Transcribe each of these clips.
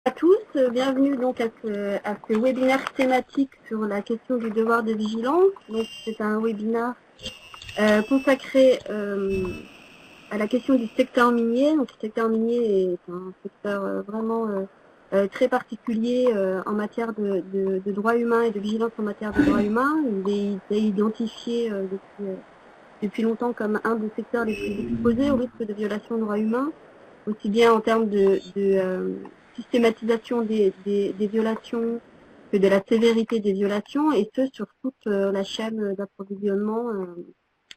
À tous, bienvenue donc à ce webinaire thématique sur la question du devoir de vigilance. Donc c'est un webinaire consacré à la question du secteur minier. Donc le secteur minier est un secteur vraiment très particulier en matière de droits humains et de vigilance en matière de droits humains. Il est identifié depuis longtemps comme un des secteurs les plus exposés au risque de violation de droits humains, aussi bien en termes de systématisation des violations que de la sévérité des violations, et ce sur toute la chaîne d'approvisionnement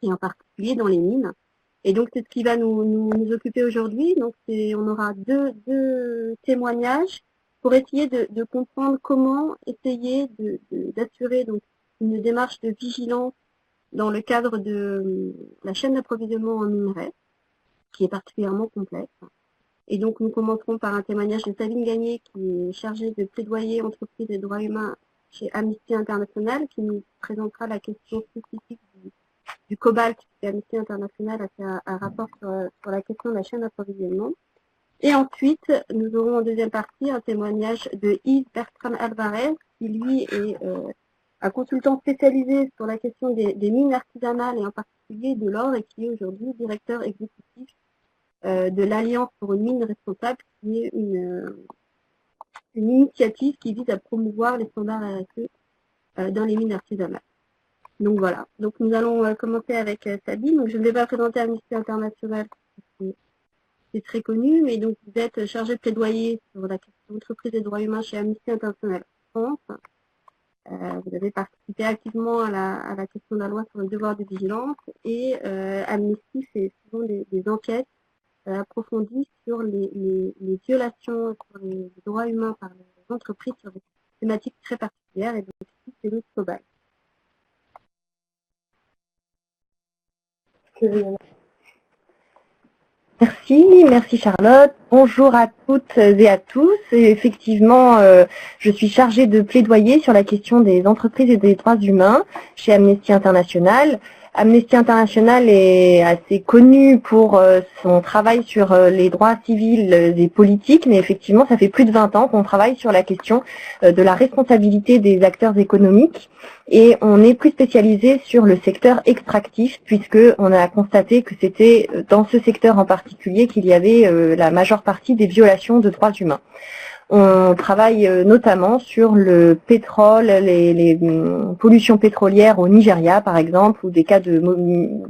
et en particulier dans les mines. Et donc c'est ce qui va nous occuper aujourd'hui. Donc on aura deux témoignages pour essayer de comprendre comment essayer d'assurer donc une démarche de vigilance dans le cadre de la chaîne d'approvisionnement en minerais, qui est particulièrement complexe. Et donc, nous commencerons par un témoignage de Sabine Gagné, qui est chargée de plaidoyer entreprise et droits humains chez Amnesty International, qui nous présentera la question spécifique du cobalt, puisque Amnesty International a fait un rapport sur la question de la chaîne d'approvisionnement. Et ensuite, nous aurons en deuxième partie un témoignage de Yves Bertrand Alvarez, qui lui est un consultant spécialisé sur la question des mines artisanales et en particulier de l'or, et qui est aujourd'hui directeur exécutif de l'Alliance pour une mine responsable, qui est une initiative qui vise à promouvoir les standards RSE dans les mines artisanales. Donc voilà, donc nous allons commencer avec Sabine. Donc je ne vais pas présenter Amnesty International, c'est très connu, mais donc vous êtes chargé de plaidoyer sur la question d'entreprise et droits humains chez Amnesty International France. Vous avez participé activement à la question de la loi sur le devoir de vigilance, et Amnesty fait souvent des enquêtes approfondies sur les violations sur les droits humains par les entreprises sur des thématiques très particulières, et donc ici c'est le cobalt. Merci Charlotte. Bonjour à toutes et à tous. Et effectivement, je suis chargée de plaidoyer sur la question des entreprises et des droits humains chez Amnesty International. Amnesty International est assez connu pour son travail sur les droits civils et politiques, mais effectivement, ça fait plus de 20 ans qu'on travaille sur la question de la responsabilité des acteurs économiques, et on est plus spécialisé sur le secteur extractif, puisque on a constaté que c'était dans ce secteur en particulier qu'il y avait la majeure partie des violations de droits humains. On travaille notamment sur le pétrole, les pollutions pétrolières au Nigeria par exemple, ou des cas de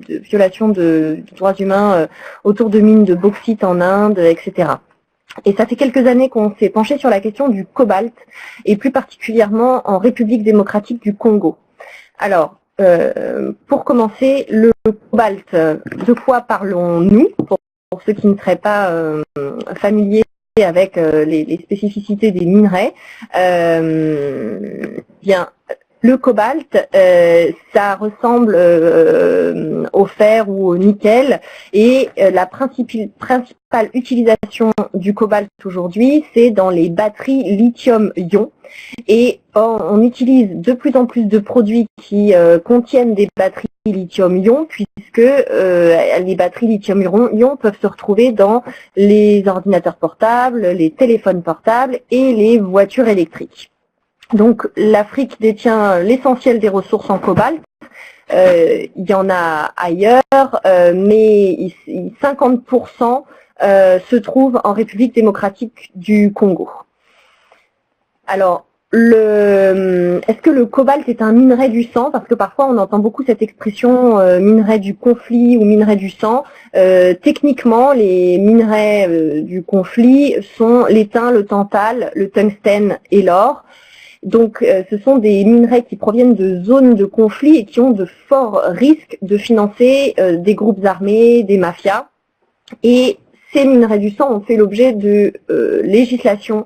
violation de droits humains autour de mines de bauxite en Inde, etc. Et ça fait quelques années qu'on s'est penché sur la question du cobalt, et plus particulièrement en République démocratique du Congo. Alors, pour commencer, le cobalt, de quoi parlons-nous pour ceux qui ne seraient pas familiers avec les spécificités des minerais? Bien, le cobalt, ça ressemble au fer ou au nickel, et la principale utilisation du cobalt aujourd'hui, c'est dans les batteries lithium-ion. Et on utilise de plus en plus de produits qui contiennent des batteries lithium-ion, puisque les batteries lithium-ion peuvent se retrouver dans les ordinateurs portables, les téléphones portables et les voitures électriques. Donc l'Afrique détient l'essentiel des ressources en cobalt. Il y en a ailleurs, mais 50% se trouvent en République démocratique du Congo. Alors, est-ce que le cobalt est un minerai du sang? Parce que parfois on entend beaucoup cette expression minerai du conflit ou minerai du sang. Techniquement, les minerais du conflit sont l'étain, le tantal, le tungstène et l'or. Donc ce sont des minerais qui proviennent de zones de conflit et qui ont de forts risques de financer des groupes armés, des mafias. Et ces minerais du sang ont fait l'objet de législation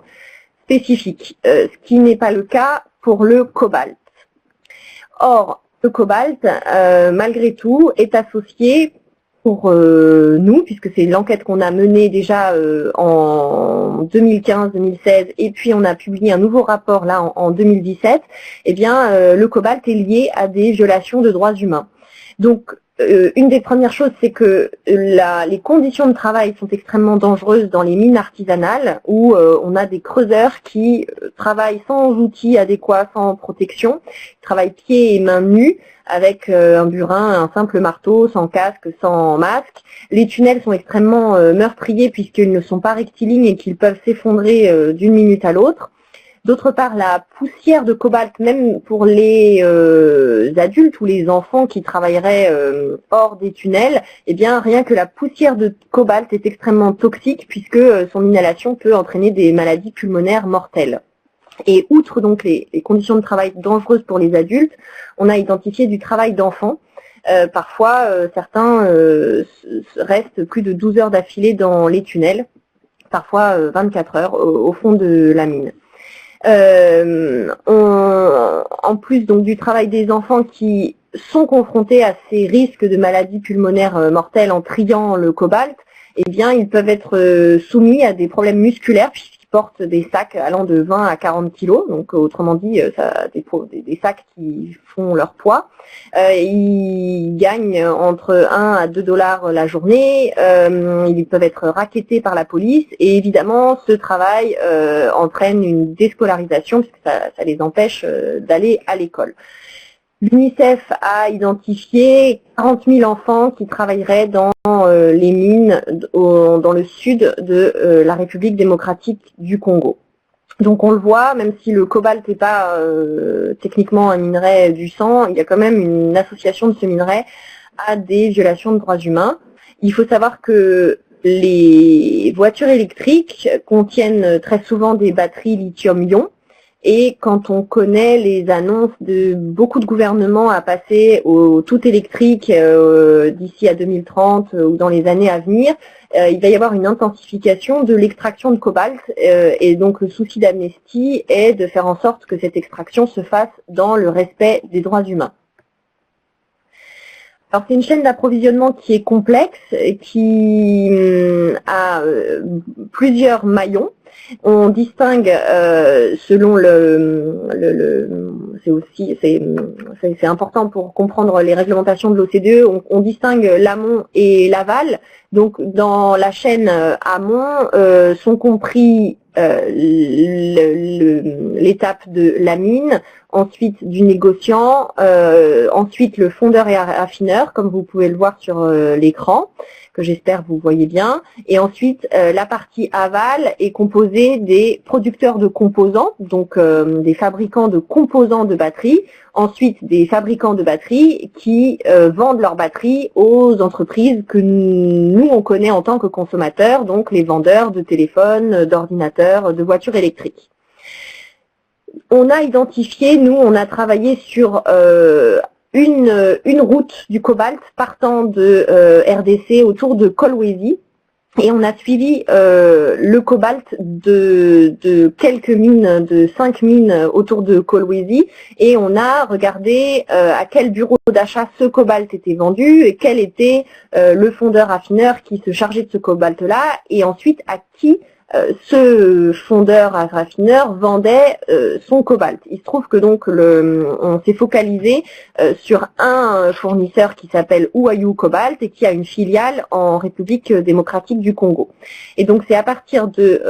spécifique, ce qui n'est pas le cas pour le cobalt. Or, le cobalt, malgré tout, est associé pour nous, puisque c'est l'enquête qu'on a menée déjà en 2015-2016, et puis on a publié un nouveau rapport là en 2017, eh bien le cobalt est lié à des violations de droits humains. Donc une des premières choses, c'est que les conditions de travail sont extrêmement dangereuses dans les mines artisanales où on a des creuseurs qui travaillent sans outils adéquats, sans protection, ils travaillent pieds et mains nus avec un burin, un simple marteau, sans casque, sans masque. Les tunnels sont extrêmement meurtriers puisqu'ils ne sont pas rectilignes et qu'ils peuvent s'effondrer d'une minute à l'autre. D'autre part, la poussière de cobalt, même pour les adultes ou les enfants qui travailleraient hors des tunnels, eh bien, rien que la poussière de cobalt est extrêmement toxique puisque son inhalation peut entraîner des maladies pulmonaires mortelles. Et outre donc les conditions de travail dangereuses pour les adultes, on a identifié du travail d'enfants. Parfois, certains restent plus de 12 heures d'affilée dans les tunnels, parfois 24 heures au fond de la mine. En plus donc du travail des enfants qui sont confrontés à ces risques de maladies pulmonaires mortelles en triant le cobalt, eh bien ils peuvent être soumis à des problèmes musculaires puisqu'ils portent des sacs allant de 20 à 40 kilos, donc autrement dit des sacs qui font leur poids. Ils gagnent entre 1 à 2 dollars la journée, ils peuvent être rackettés par la police et évidemment ce travail entraîne une déscolarisation puisque ça les empêche d'aller à l'école. L'UNICEF a identifié 40 000 enfants qui travailleraient dans les mines dans le sud de la République démocratique du Congo. Donc on le voit, même si le cobalt n'est pas techniquement un minerai du sang, il y a quand même une association de ce minerai à des violations de droits humains. Il faut savoir que les voitures électriques contiennent très souvent des batteries lithium-ion. Et quand on connaît les annonces de beaucoup de gouvernements à passer au tout électrique d'ici à 2030 ou dans les années à venir, il va y avoir une intensification de l'extraction de cobalt et donc le souci d'Amnesty est de faire en sorte que cette extraction se fasse dans le respect des droits humains. Alors c'est une chaîne d'approvisionnement qui est complexe et qui a plusieurs maillons. On distingue selon c'est important pour comprendre les réglementations de l'OCDE, on distingue l'amont et l'aval. Donc dans la chaîne amont sont compris l'étape de la mine, ensuite du négociant, ensuite le fondeur et raffineur, comme vous pouvez le voir sur l'écran, que j'espère vous voyez bien, et ensuite la partie aval est composée des producteurs de composants, donc des fabricants de composants de batteries, ensuite des fabricants de batteries qui vendent leurs batteries aux entreprises que nous on connaît en tant que consommateurs, donc les vendeurs de téléphones, d'ordinateurs, de voitures électriques. On a identifié, nous on a travaillé sur une route du cobalt partant de RDC autour de Kolwezi et on a suivi le cobalt de quelques mines, de 5 mines autour de Kolwezi et on a regardé à quel bureau d'achat ce cobalt était vendu et quel était le fondeur raffineur qui se chargeait de ce cobalt-là et ensuite à qui ce fondeur à raffineur vendait son cobalt. Il se trouve que donc on s'est focalisé sur un fournisseur qui s'appelle Uayu Cobalt et qui a une filiale en République démocratique du Congo. Et donc c'est à partir de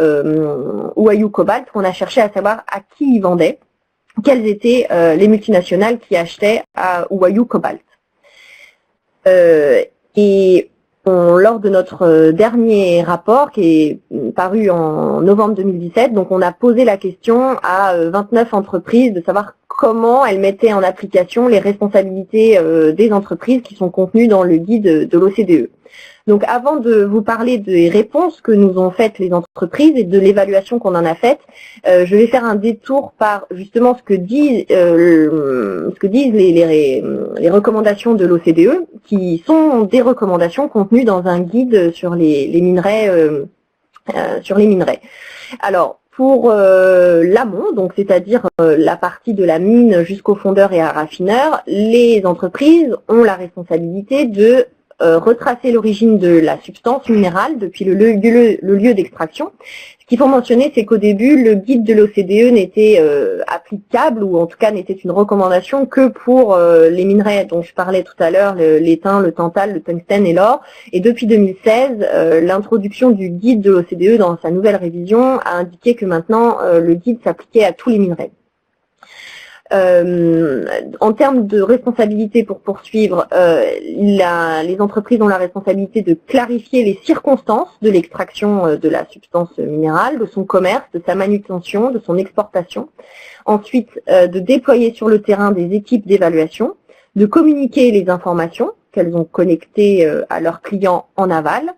Uayu Cobalt qu'on a cherché à savoir à qui il vendait, quelles étaient les multinationales qui achetaient à Uayu Cobalt. Lors de notre dernier rapport qui est paru en novembre 2017, donc on a posé la question à 29 entreprises de savoir comment elles mettaient en application les responsabilités des entreprises qui sont contenues dans le guide de l'OCDE. Donc avant de vous parler des réponses que nous ont faites les entreprises et de l'évaluation qu'on en a faite, je vais faire un détour par justement ce que disent les recommandations de l'OCDE, qui sont des recommandations contenues dans un guide sur les minerais. Alors pour l'amont, donc c'est-à-dire la partie de la mine jusqu'au fondeur et à raffineur, les entreprises ont la responsabilité de retracer l'origine de la substance minérale depuis le lieu d'extraction. Ce qu'il faut mentionner, c'est qu'au début, le guide de l'OCDE n'était applicable, ou en tout cas n'était une recommandation que pour les minerais dont je parlais tout à l'heure, l'étain, le tantal, le tungstène et l'or. Et depuis 2016, l'introduction du guide de l'OCDE dans sa nouvelle révision a indiqué que maintenant, le guide s'appliquait à tous les minerais. En termes de responsabilité pour poursuivre, les entreprises ont la responsabilité de clarifier les circonstances de l'extraction de la substance minérale, de son commerce, de sa manutention, de son exportation. Ensuite, de déployer sur le terrain des équipes d'évaluation, de communiquer les informations qu'elles ont connectées à leurs clients en aval,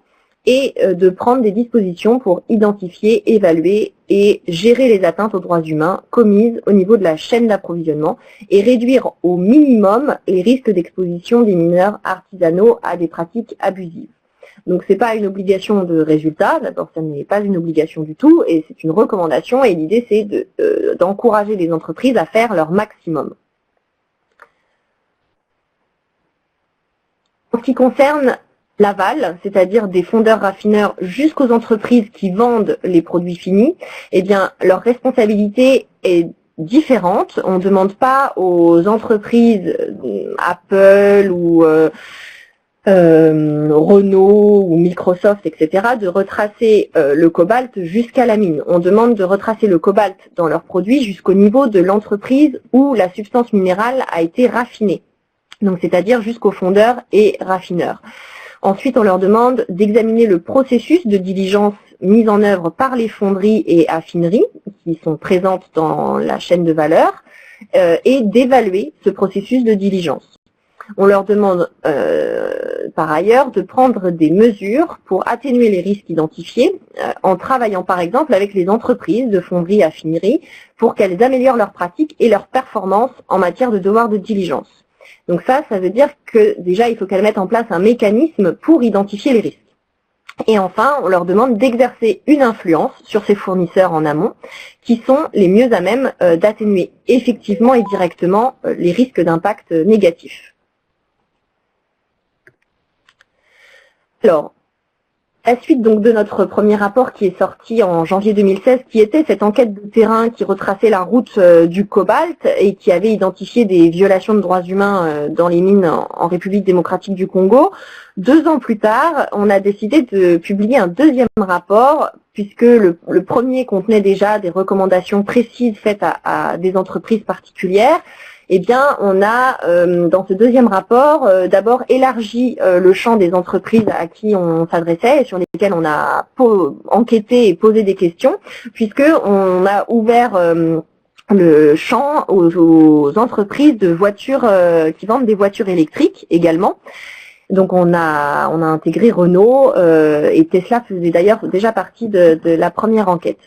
et de prendre des dispositions pour identifier, évaluer et gérer les atteintes aux droits humains commises au niveau de la chaîne d'approvisionnement et réduire au minimum les risques d'exposition des mineurs artisanaux à des pratiques abusives. Donc c'est pas une obligation de résultat, d'abord ça n'est pas une obligation du tout, et c'est une recommandation, et l'idée c'est d'encourager les entreprises à faire leur maximum. En ce qui concerne l'aval, c'est-à-dire des fondeurs-raffineurs jusqu'aux entreprises qui vendent les produits finis, eh bien, leur responsabilité est différente. On ne demande pas aux entreprises Apple ou Renault ou Microsoft, etc., de retracer le cobalt jusqu'à la mine. On demande de retracer le cobalt dans leurs produits jusqu'au niveau de l'entreprise où la substance minérale a été raffinée. Donc, c'est-à-dire jusqu'aux fondeurs et raffineurs. Ensuite, on leur demande d'examiner le processus de diligence mis en œuvre par les fonderies et affineries qui sont présentes dans la chaîne de valeur et d'évaluer ce processus de diligence. On leur demande par ailleurs de prendre des mesures pour atténuer les risques identifiés en travaillant par exemple avec les entreprises de fonderie et affinerie pour qu'elles améliorent leurs pratiques et leurs performances en matière de devoir de diligence. Donc ça veut dire que déjà, il faut qu'elles mettent en place un mécanisme pour identifier les risques. Et enfin, on leur demande d'exercer une influence sur ces fournisseurs en amont, qui sont les mieux à même d'atténuer effectivement et directement les risques d'impact négatif. Alors, la suite donc de notre premier rapport qui est sorti en janvier 2016, qui était cette enquête de terrain qui retraçait la route du cobalt et qui avait identifié des violations de droits humains dans les mines en République démocratique du Congo. 2 ans plus tard, on a décidé de publier un deuxième rapport, puisque le premier contenait déjà des recommandations précises faites à des entreprises particulières. Eh bien, on a, dans ce deuxième rapport, d'abord élargi le champ des entreprises à qui on s'adressait et sur lesquelles on a enquêté et posé des questions, puisqu'on a ouvert le champ aux entreprises de voitures qui vendent des voitures électriques également. Donc on a intégré Renault et Tesla faisait d'ailleurs déjà partie de la première enquête.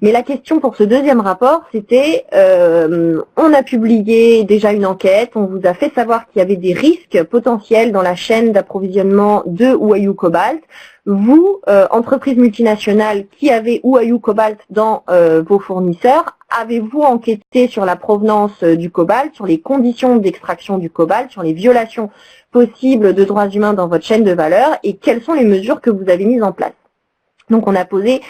Mais la question pour ce deuxième rapport, c'était, on a publié déjà une enquête, on vous a fait savoir qu'il y avait des risques potentiels dans la chaîne d'approvisionnement de Huayou Cobalt. Vous, entreprise multinationale qui avez Huayou Cobalt dans vos fournisseurs, avez-vous enquêté sur la provenance du cobalt, sur les conditions d'extraction du cobalt, sur les violations possibles de droits humains dans votre chaîne de valeur et quelles sont les mesures que vous avez mises en place? Donc on a posé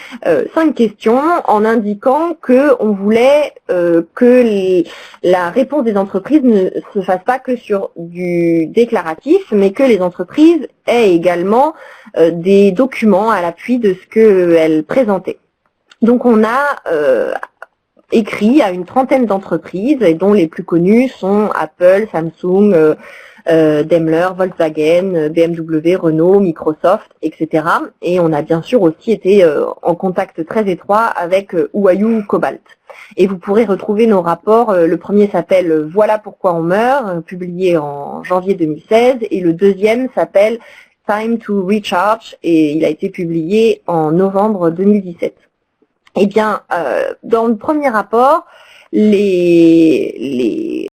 5 questions en indiquant que on voulait que la réponse des entreprises ne se fasse pas que sur du déclaratif, mais que les entreprises aient également des documents à l'appui de ce qu'elles présentaient. Donc on a écrit à une trentaine d'entreprises, dont les plus connues sont Apple, Samsung, Daimler, Volkswagen, BMW, Renault, Microsoft, etc. Et on a bien sûr aussi été en contact très étroit avec Huayou Cobalt. Et vous pourrez retrouver nos rapports. Le premier s'appelle « Voilà pourquoi on meurt », publié en janvier 2016, et le deuxième s'appelle « Time to Recharge » et il a été publié en novembre 2017. Eh bien, dans le premier rapport, les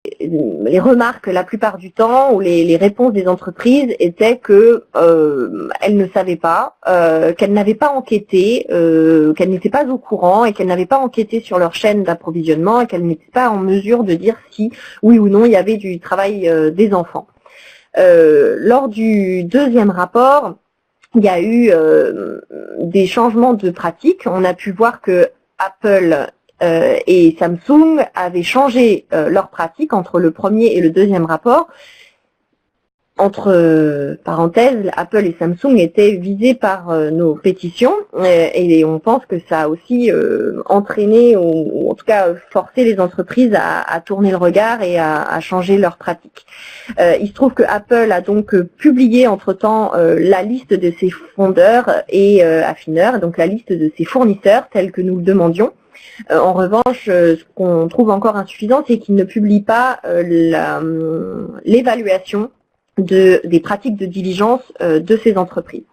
remarques la plupart du temps ou les réponses des entreprises étaient que elles ne savaient pas, qu'elles n'avaient pas enquêté, qu'elles n'étaient pas au courant et qu'elles n'avaient pas enquêté sur leur chaîne d'approvisionnement et qu'elles n'étaient pas en mesure de dire si oui ou non il y avait du travail des enfants. Lors du deuxième rapport, il y a eu des changements de pratique. On a pu voir que Apple et Samsung avaient changé leur pratique entre le premier et le deuxième rapport. Entre parenthèses, Apple et Samsung étaient visés par nos pétitions et on pense que ça a aussi entraîné ou en tout cas forcé les entreprises à tourner le regard et à changer leurs pratiques. Il se trouve que Apple a donc publié entre-temps la liste de ses fondeurs et affineurs, donc la liste de ses fournisseurs tels que nous le demandions. En revanche, ce qu'on trouve encore insuffisant, c'est qu'il ne publie pas l'évaluation des pratiques de diligence de ces entreprises.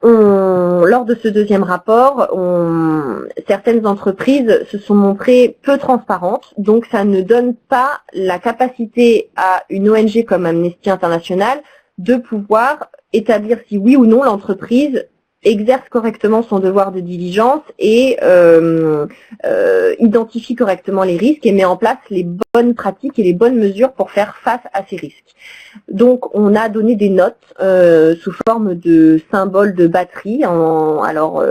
Lors de ce deuxième rapport, certaines entreprises se sont montrées peu transparentes, donc ça ne donne pas la capacité à une ONG comme Amnesty International de pouvoir établir si oui ou non l'entreprise exerce correctement son devoir de diligence et identifie correctement les risques et met en place les bonnes pratiques et les bonnes mesures pour faire face à ces risques. Donc on a donné des notes sous forme de symboles de batterie. Alors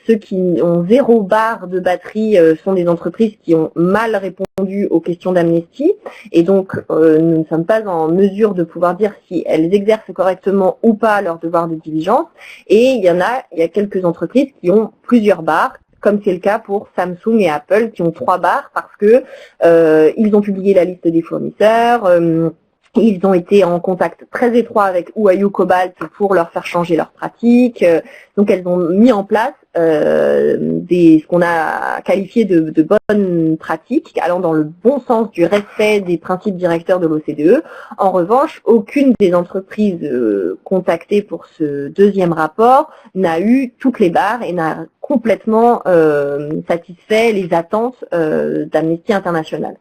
ceux qui ont 0 barre de batterie sont des entreprises qui ont mal répondu aux questions d'Amnesty et donc nous ne sommes pas en mesure de pouvoir dire si elles exercent correctement ou pas leur devoir de diligence. Et il y a quelques entreprises qui ont plusieurs barres, comme c'est le cas pour Samsung et Apple qui ont 3 barres parce que ils ont publié la liste des fournisseurs. Ils ont été en contact très étroit avec Huayu Cobalt pour leur faire changer leurs pratiques. Donc elles ont mis en place ce qu'on a qualifié de bonnes pratiques, allant dans le bon sens du respect des principes directeurs de l'OCDE. En revanche, aucune des entreprises contactées pour ce deuxième rapport n'a eu toutes les barres et n'a complètement satisfait les attentes d'Amnesty International.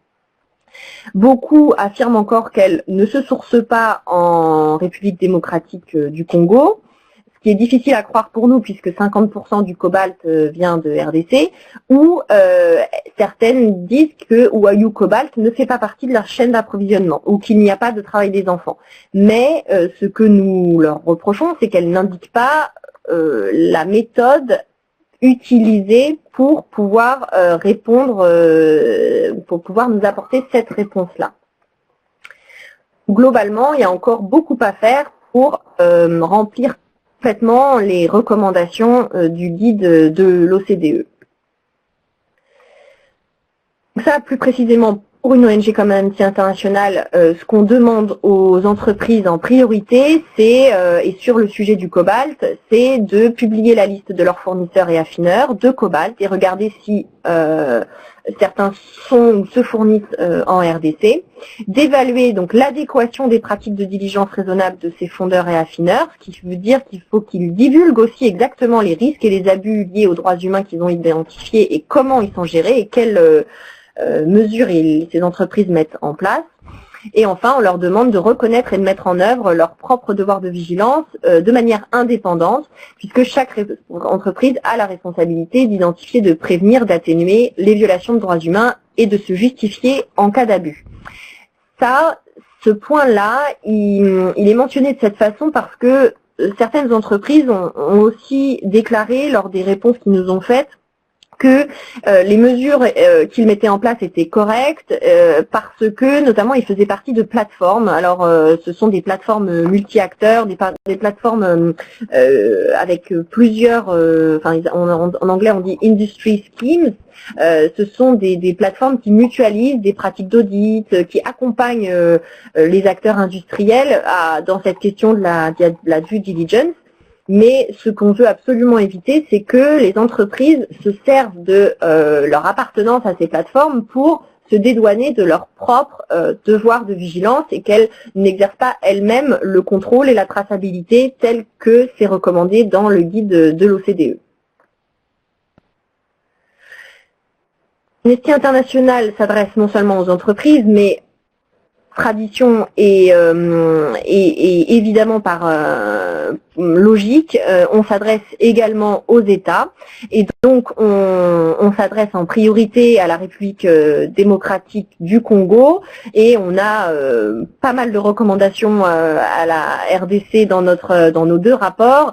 Beaucoup affirment encore qu'elles ne se sourcent pas en République démocratique du Congo, ce qui est difficile à croire pour nous puisque 50% du cobalt vient de RDC, ou certaines disent que Huayu Cobalt ne fait pas partie de leur chaîne d'approvisionnement ou qu'il n'y a pas de travail des enfants. Mais ce que nous leur reprochons, c'est qu'elles n'indiquent pas la méthode utilisée pour pouvoir répondre, pour pouvoir nous apporter cette réponse-là. Globalement, il y a encore beaucoup à faire pour remplir complètement les recommandations du guide de l'OCDE. Ça, plus précisément, pour une ONG comme Amnesty International, ce qu'on demande aux entreprises en priorité, c'est, et sur le sujet du cobalt, c'est de publier la liste de leurs fournisseurs et affineurs de cobalt et regarder si certains sont ou se fournissent en RDC, d'évaluer donc l'adéquation des pratiques de diligence raisonnable de ces fondeurs et affineurs, ce qui veut dire qu'il faut qu'ils divulguent aussi exactement les risques et les abus liés aux droits humains qu'ils ont identifiés et comment ils sont gérés et quelles mesures ces entreprises mettent en place. Et enfin, on leur demande de reconnaître et de mettre en œuvre leur propre devoir de vigilance de manière indépendante, puisque chaque entreprise a la responsabilité d'identifier, de prévenir, d'atténuer les violations de droits humains et de se justifier en cas d'abus. Ce point-là, il est mentionné de cette façon parce que certaines entreprises ont aussi déclaré lors des réponses qu'ils nous ont faites que les mesures qu'ils mettaient en place étaient correctes parce que notamment ils faisaient partie de plateformes. Alors ce sont des plateformes multi-acteurs, des plateformes avec plusieurs, en anglais on dit industry schemes. Ce sont des plateformes qui mutualisent des pratiques d'audit, qui accompagnent les acteurs industriels dans cette question de la due diligence. Mais ce qu'on veut absolument éviter, c'est que les entreprises se servent de leur appartenance à ces plateformes pour se dédouaner de leur propre devoir de vigilance et qu'elles n'exercent pas elles-mêmes le contrôle et la traçabilité tel que c'est recommandé dans le guide de l'OCDE. Amnesty International s'adresse non seulement aux entreprises, mais tradition et évidemment par logique, on s'adresse également aux États et donc on s'adresse en priorité à la République démocratique du Congo et on a pas mal de recommandations à la RDC dans nos deux rapports.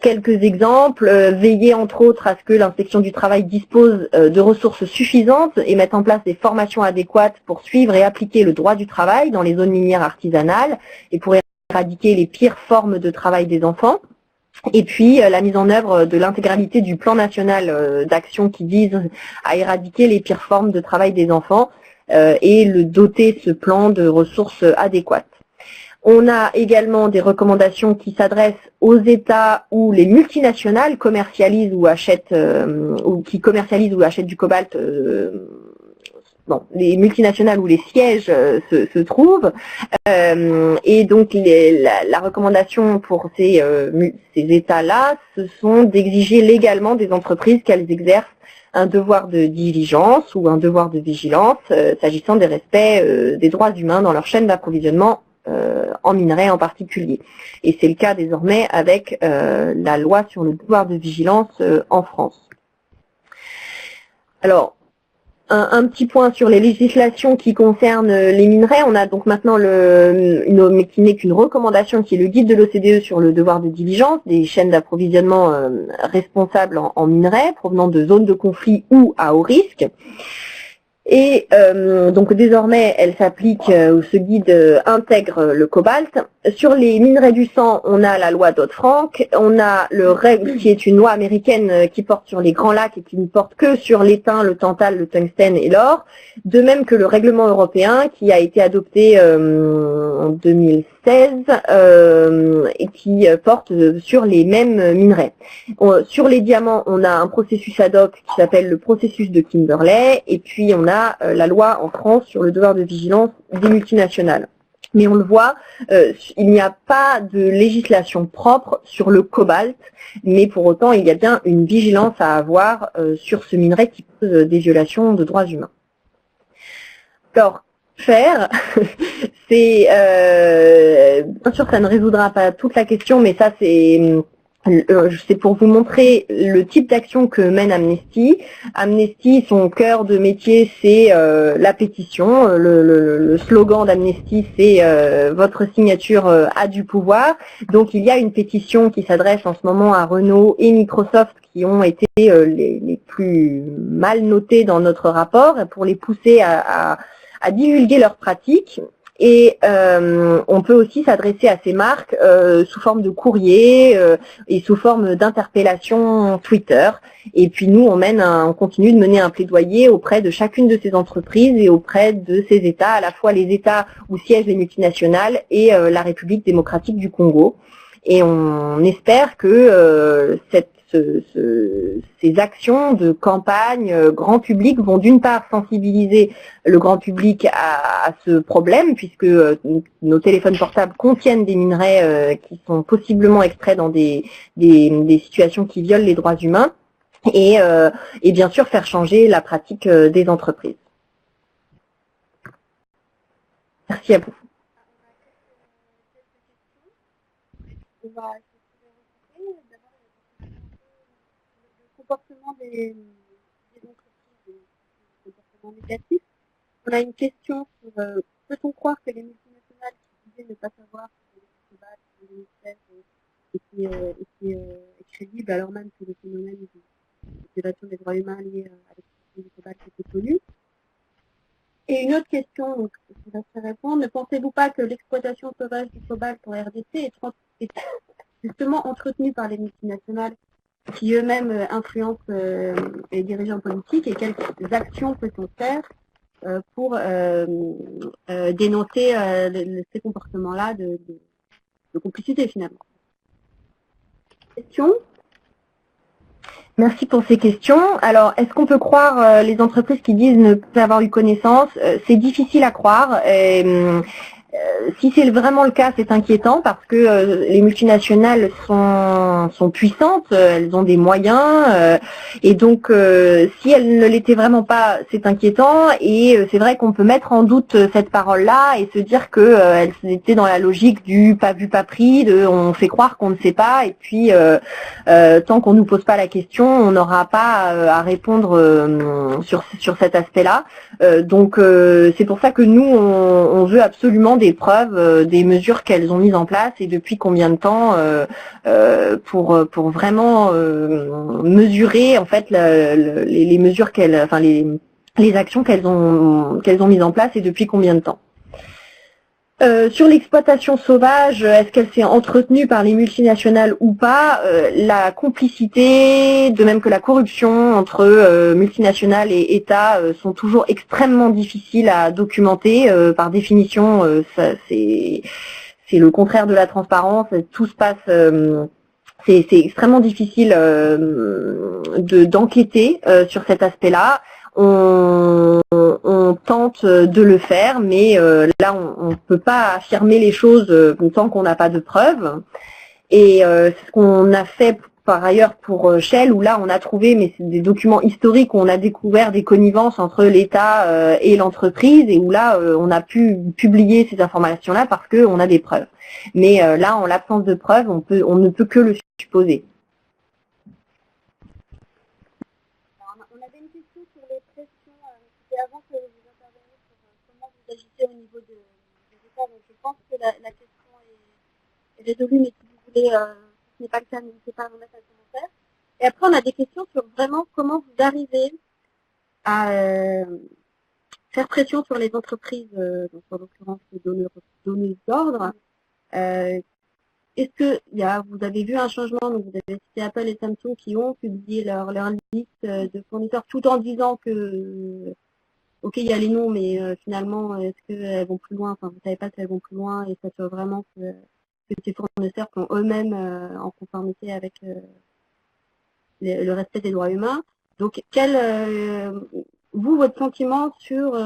Quelques exemples, veiller entre autres à ce que l'inspection du travail dispose de ressources suffisantes et mette en place des formations adéquates pour suivre et appliquer le droit du travail dans les zones minières artisanales et pour éradiquer les pires formes de travail des enfants. Et puis la mise en œuvre de l'intégralité du plan national d'action qui vise à éradiquer les pires formes de travail des enfants et le doter ce plan de ressources adéquates. On a également des recommandations qui s'adressent aux États où les multinationales commercialisent ou achètent du cobalt. Les multinationales où les sièges se trouvent. Et donc la recommandation pour ces États-là, ce sont d'exiger légalement des entreprises qu'elles exercent un devoir de diligence ou un devoir de vigilance s'agissant des respects des droits humains dans leur chaîne d'approvisionnement en minerais en particulier. Et c'est le cas désormais avec la loi sur le devoir de vigilance en France. Alors, un petit point sur les législations qui concernent les minerais. On a donc maintenant mais qui n'est qu'une recommandation, qui est le guide de l'OCDE sur le devoir de diligence des chaînes d'approvisionnement responsables en minerais provenant de zones de conflit ou à haut risque. Et donc désormais, elle s'applique, ce guide intègre le cobalt. Sur les minerais du sang, on a la loi Dodd-Frank, on a le REG qui est une loi américaine qui porte sur les grands lacs et qui ne porte que sur l'étain, le tantal, le tungstène et l'or, de même que le règlement européen qui a été adopté en 2016 et qui porte sur les mêmes minerais. Sur les diamants, on a un processus ad hoc qui s'appelle le processus de Kimberley et puis on a la loi en France sur le devoir de vigilance des multinationales. Mais on le voit, il n'y a pas de législation propre sur le cobalt, mais pour autant, il y a bien une vigilance à avoir sur ce minerai qui pose des violations de droits humains. Alors, faire, c'est, bien sûr, ça ne résoudra pas toute la question, mais ça, c'est pour vous montrer le type d'action que mène Amnesty. Amnesty, son cœur de métier, c'est la pétition. Le slogan d'Amnesty, c'est votre signature a du pouvoir. Donc il y a une pétition qui s'adresse en ce moment à Renault et Microsoft qui ont été les plus mal notés dans notre rapport pour les pousser à divulguer leurs pratiques. Et on peut aussi s'adresser à ces marques sous forme de courrier et sous forme d'interpellation Twitter. Et puis nous, on continue de mener un plaidoyer auprès de chacune de ces entreprises et auprès de ces États, à la fois les États où siègent les multinationales et la République démocratique du Congo. Et on espère que ces actions de campagne grand public vont d'une part sensibiliser le grand public à ce problème, puisque nos téléphones portables contiennent des minerais qui sont possiblement extraits dans des situations qui violent les droits humains, et bien sûr faire changer la pratique des entreprises. Merci à vous. Comportement des entreprises, des comportements négatifs. On a une question sur peut-on croire que les multinationales qui disaient ne pas savoir que le cobalt en 2016 était crédible alors même que le phénomène de violation des droits humains lié à l'exploitation du cobalt était connu. Et une autre question, donc, je vous laisserai répondre, ne pensez-vous pas que l'exploitation sauvage du cobalt en RDC est justement entretenue par les multinationales qui eux-mêmes influencent les dirigeants politiques, et quelles actions peut-on faire pour dénoncer ces comportements-là de complicité finalement. Question ? Merci pour ces questions. Alors, est-ce qu'on peut croire les entreprises qui disent ne pas avoir eu connaissance? C'est difficile à croire. Si c'est vraiment le cas, c'est inquiétant parce que les multinationales sont puissantes, elles ont des moyens, et donc si elles ne l'étaient vraiment pas, c'est inquiétant. Et c'est vrai qu'on peut mettre en doute cette parole-là et se dire que elles étaient dans la logique du pas vu pas pris, de on fait croire qu'on ne sait pas, et puis tant qu'on nous pose pas la question, on n'aura pas à répondre sur cet aspect-là. Donc c'est pour ça que nous on veut absolument des preuves des mesures qu'elles ont mises en place et depuis combien de temps pour vraiment mesurer en fait les mesures les actions qu'elles ont mises en place et depuis combien de temps. Sur l'exploitation sauvage, est-ce qu'elle s'est entretenue par les multinationales ou pas? La complicité, de même que la corruption entre multinationales et États sont toujours extrêmement difficiles à documenter. Par définition, c'est le contraire de la transparence. Tout se passe. C'est extrêmement difficile d'enquêter sur cet aspect-là. On tente de le faire, mais là, on ne peut pas affirmer les choses tant qu'on n'a pas de preuves. Et c'est ce qu'on a fait par ailleurs pour Shell, où là, on a trouvé, mais c'est des documents historiques, où on a découvert des connivences entre l'État et l'entreprise, et où là, on a pu publier ces informations-là parce qu'on a des preuves. Mais là, en l'absence de preuves, on ne peut que le supposer. On avait une question sur les pressions, c'était avant que vous interveniez sur comment vous agissez au niveau des États, donc je pense que la question est résolue, mais si vous voulez, si ce n'est pas le cas, n'hésitez pas à remettre un commentaire. Et après, on a des questions sur vraiment comment vous arrivez à faire pression sur les entreprises, donc en l'occurrence les donneuses d'ordre. Est-ce que vous avez vu un changement, donc vous avez cité Apple et Samsung qui ont publié leur liste de fournisseurs tout en disant que, ok, il y a les noms, mais finalement, est-ce qu'elles vont plus loin? Enfin, vous ne savez pas si elles vont plus loin et ça soit vraiment que ces fournisseurs sont eux-mêmes en conformité avec le respect des droits humains. Donc, votre sentiment sur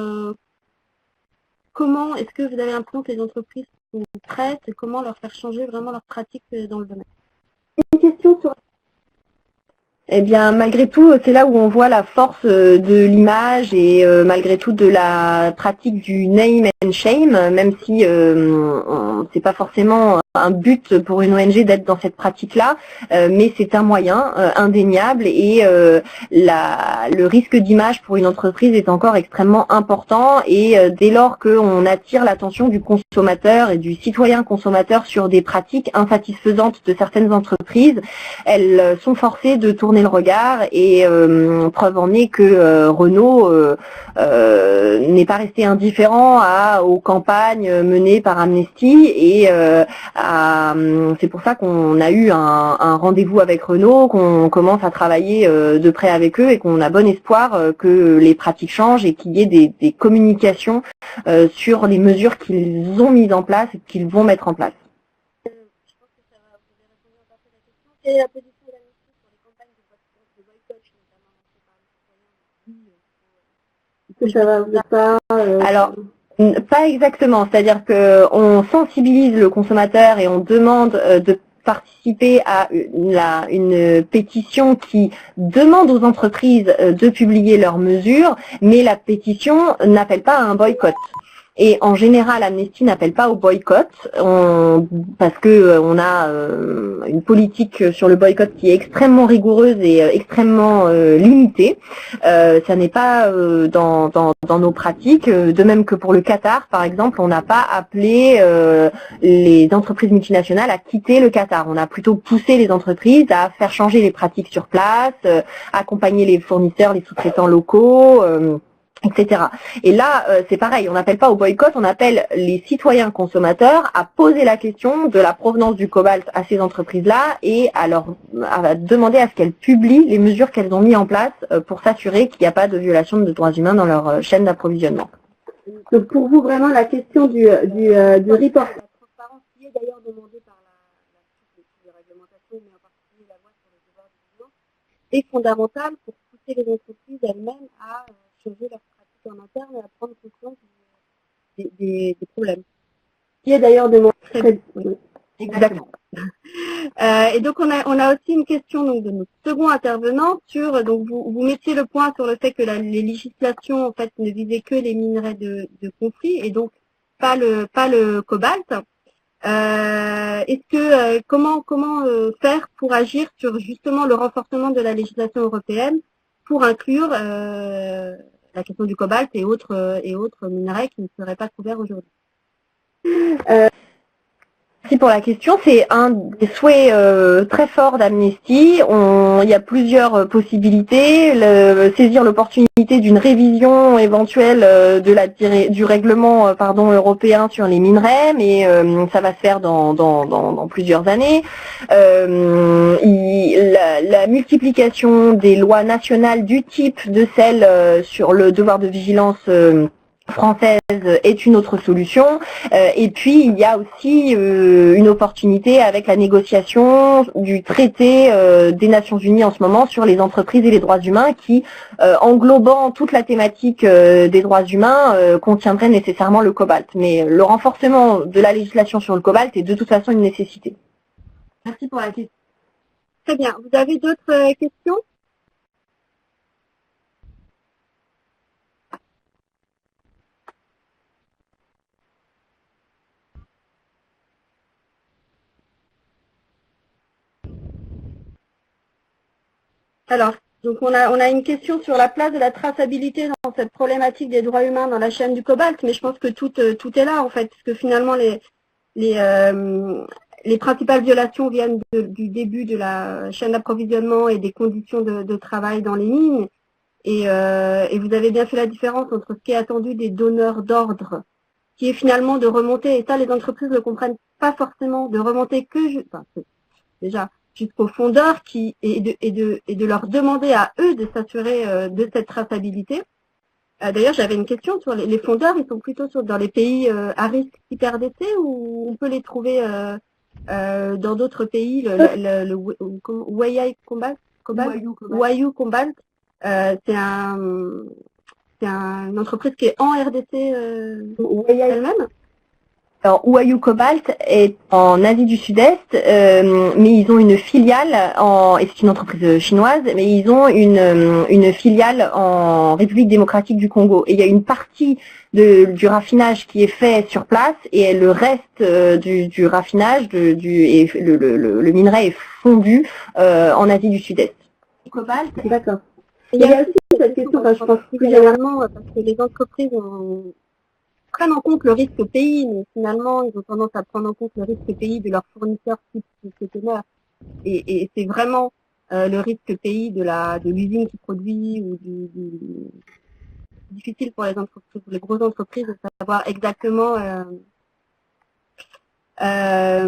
comment est-ce que vous avez l'impression que les entreprises sont prêtes et comment leur faire changer vraiment leurs pratiques dans le domaine? Une question sur... Eh bien, malgré tout, c'est là où on voit la force de l'image et malgré tout de la pratique du name and shame, même si c'est pas forcément un but pour une ONG d'être dans cette pratique-là, mais c'est un moyen indéniable et le risque d'image pour une entreprise est encore extrêmement important et dès lors qu'on attire l'attention du consommateur et du citoyen consommateur sur des pratiques insatisfaisantes de certaines entreprises, elles sont forcées de tourner le regard et preuve en est que Renault n'est pas resté indifférent aux campagnes menées par Amnesty et c'est pour ça qu'on a eu un rendez-vous avec Renault, qu'on commence à travailler de près avec eux et qu'on a bon espoir que les pratiques changent et qu'il y ait des communications sur les mesures qu'ils ont mises en place et qu'ils vont mettre en place. Je pense que ça va, vous avez répondu en partie à la question. Quelle est la position d'Amnesty sur les campagnes de boycott, notamment lancées par les citoyens? Ça va, vous n'êtes pas... Alors, pas exactement, c'est-à-dire qu'on sensibilise le consommateur et on demande de participer à une pétition qui demande aux entreprises de publier leurs mesures, mais la pétition n'appelle pas à un boycott. Et en général, Amnesty n'appelle pas au boycott parce que on a une politique sur le boycott qui est extrêmement rigoureuse et extrêmement limitée. Ça n'est pas dans nos pratiques. De même que pour le Qatar, par exemple, on n'a pas appelé les entreprises multinationales à quitter le Qatar. On a plutôt poussé les entreprises à faire changer les pratiques sur place, accompagner les fournisseurs, les sous-traitants locaux. Etc. Et là, c'est pareil, on n'appelle pas au boycott, on appelle les citoyens consommateurs à poser la question de la provenance du cobalt à ces entreprises-là et à demander à ce qu'elles publient les mesures qu'elles ont mises en place pour s'assurer qu'il n'y a pas de violation de droits humains dans leur chaîne d'approvisionnement. Donc pour vous, vraiment, la question du report, la transparence qui est d'ailleurs demandée par la réglementation, mais en particulier la loi sur le devoir de vigilance, est fondamentale pour pousser les entreprises elles-mêmes à changer leurs pratiques en interne et à prendre conscience des problèmes. qui est d'ailleurs démontré. Exactement. Et donc on a aussi une question donc, de notre second intervenant sur donc vous mettiez le point sur le fait que les législations en fait ne visaient que les minerais de conflit et donc pas le cobalt. Est-ce que comment faire pour agir sur justement le renforcement de la législation européenne pour inclure la question du cobalt et autres minerais qui ne seraient pas couverts aujourd'hui? Merci pour la question. C'est un des souhaits très forts d'Amnesty. Il y a plusieurs possibilités. Saisir l'opportunité d'une révision éventuelle du règlement européen sur les minerais, mais ça va se faire dans plusieurs années. La multiplication des lois nationales du type de celle sur le devoir de vigilance française est une autre solution. Et puis il y a aussi une opportunité avec la négociation du traité des Nations Unies en ce moment sur les entreprises et les droits humains qui, englobant toute la thématique des droits humains, contiendrait nécessairement le cobalt. Mais le renforcement de la législation sur le cobalt est de toute façon une nécessité. Merci pour la question. Très bien. Vous avez d'autres questions ? Alors, donc on a une question sur la place de la traçabilité dans cette problématique des droits humains dans la chaîne du cobalt, mais je pense que tout est là en fait, parce que finalement les principales violations viennent du début de la chaîne d'approvisionnement et des conditions de travail dans les mines. Et vous avez bien fait la différence entre ce qui est attendu des donneurs d'ordre, qui est finalement de remonter, et ça les entreprises ne comprennent pas forcément, de remonter déjà jusqu'aux fondeurs et de leur demander à eux de s'assurer de cette traçabilité. D'ailleurs, j'avais une question sur les fondeurs, ils sont plutôt dans les pays à risque hyper-DT ou on peut les trouver dans d'autres pays, le Wayuu Cobalt, c'est une entreprise qui est en RDC elle-même. Alors, Wayuu Cobalt est en Asie du Sud-Est, mais ils ont une filiale et c'est une entreprise chinoise, mais ils ont une filiale en République démocratique du Congo. Et il y a une partie du raffinage qui est fait sur place et le reste du raffinage et le minerai est fondu en Asie du Sud-Est. Cobalt. D'accord. Il y a aussi cette question, je pense plus généralement, parce que les entreprises prennent en compte le risque pays, mais finalement, ils ont tendance à prendre en compte le risque pays de leurs fournisseurs type conteneurs. Et c'est vraiment le risque pays de l'usine qui produit ou difficile pour les entreprises, les grosses entreprises, de savoir exactement. Et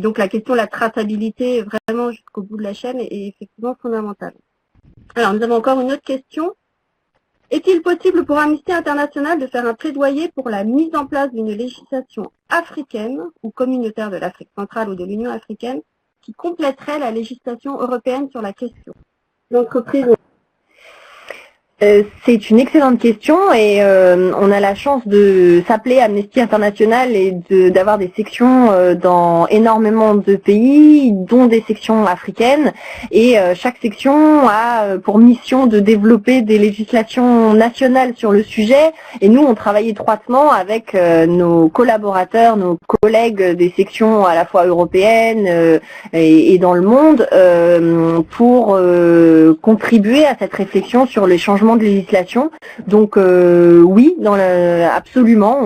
donc la question de la traçabilité vraiment jusqu'au bout de la chaîne est effectivement fondamentale. Alors nous avons encore une autre question. Est-il possible pour Amnesty International de faire un plaidoyer pour la mise en place d'une législation africaine ou communautaire de l'Afrique centrale ou de l'Union africaine qui compléterait la législation européenne sur la question? L'entreprise. C'est une excellente question et on a la chance de s'appeler Amnesty International et d'avoir des sections dans énormément de pays, dont des sections africaines. Et chaque section a pour mission de développer des législations nationales sur le sujet. Et nous, on travaille étroitement avec nos collaborateurs, nos collègues des sections à la fois européennes et dans le monde pour contribuer à cette réflexion sur les changements de législation. Donc oui, absolument,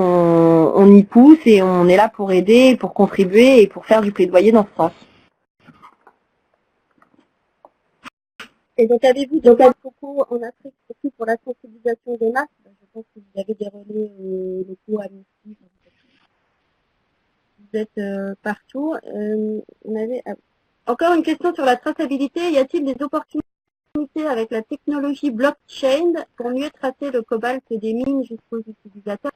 on y pousse et on est là pour aider, pour contribuer et pour faire du plaidoyer dans ce sens. Et donc avez-vous des propos en Afrique aussi pour la sensibilisation des masses? Je pense que vous avez des relais locaux à Amnesty. Vous êtes partout. Encore une question sur la traçabilité. Y a-t-il des opportunités avec la technologie blockchain pour mieux tracer le cobalt des mines jusqu'aux utilisateurs?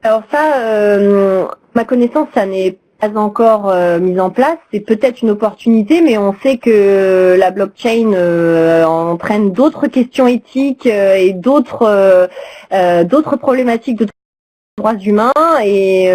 Alors ça, ma connaissance, ça n'est pas encore mis en place. C'est peut-être une opportunité, mais on sait que la blockchain entraîne d'autres questions éthiques et d'autres problématiques de droits humains et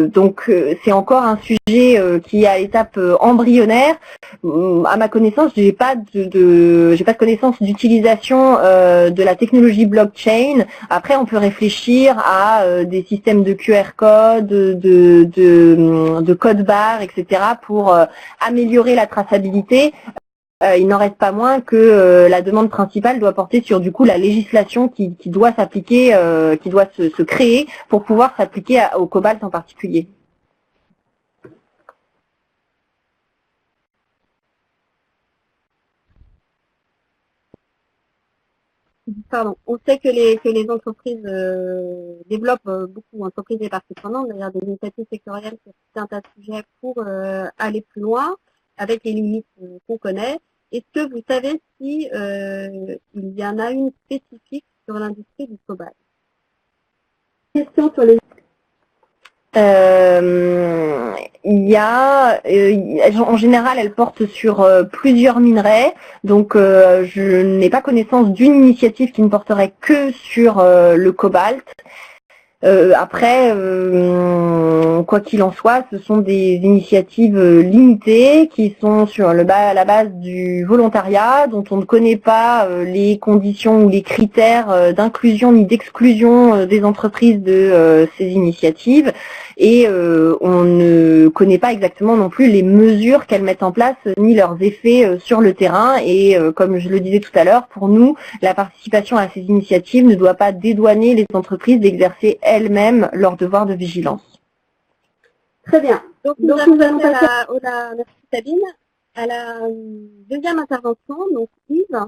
donc c'est encore un sujet qui est à l'étape embryonnaire. À ma connaissance, j'ai pas de connaissance d'utilisation de la technologie blockchain. Après, on peut réfléchir à des systèmes de QR code, de code barre, etc. pour améliorer la traçabilité. Il n'en reste pas moins que la demande principale doit porter sur du coup la législation qui doit s'appliquer, qui doit se créer pour pouvoir s'appliquer au cobalt en particulier. Pardon. On sait que les entreprises développent beaucoup, entreprises et parties prenantes, d'ailleurs des initiatives sectorielles sur tout un tas de sujets pour aller plus loin avec les limites qu'on connaît. Est-ce que vous savez si il y en a une spécifique sur l'industrie du cobalt? Question sur les... Il y a, en général, elle porte sur plusieurs minerais, donc je n'ai pas connaissance d'une initiative qui ne porterait que sur le cobalt. Après, quoi qu'il en soit, ce sont des initiatives limitées qui sont sur la base du volontariat, dont on ne connaît pas les conditions ou les critères d'inclusion ni d'exclusion des entreprises de ces initiatives, et on ne connaît pas exactement non plus les mesures qu'elles mettent en place ni leurs effets sur le terrain. Et comme je le disais tout à l'heure, pour nous, la participation à ces initiatives ne doit pas dédouaner les entreprises d'exercer elles-mêmes leur devoir de vigilance. Très bien. Donc nous allons passer merci Sabine, à la deuxième intervention. Donc Yves,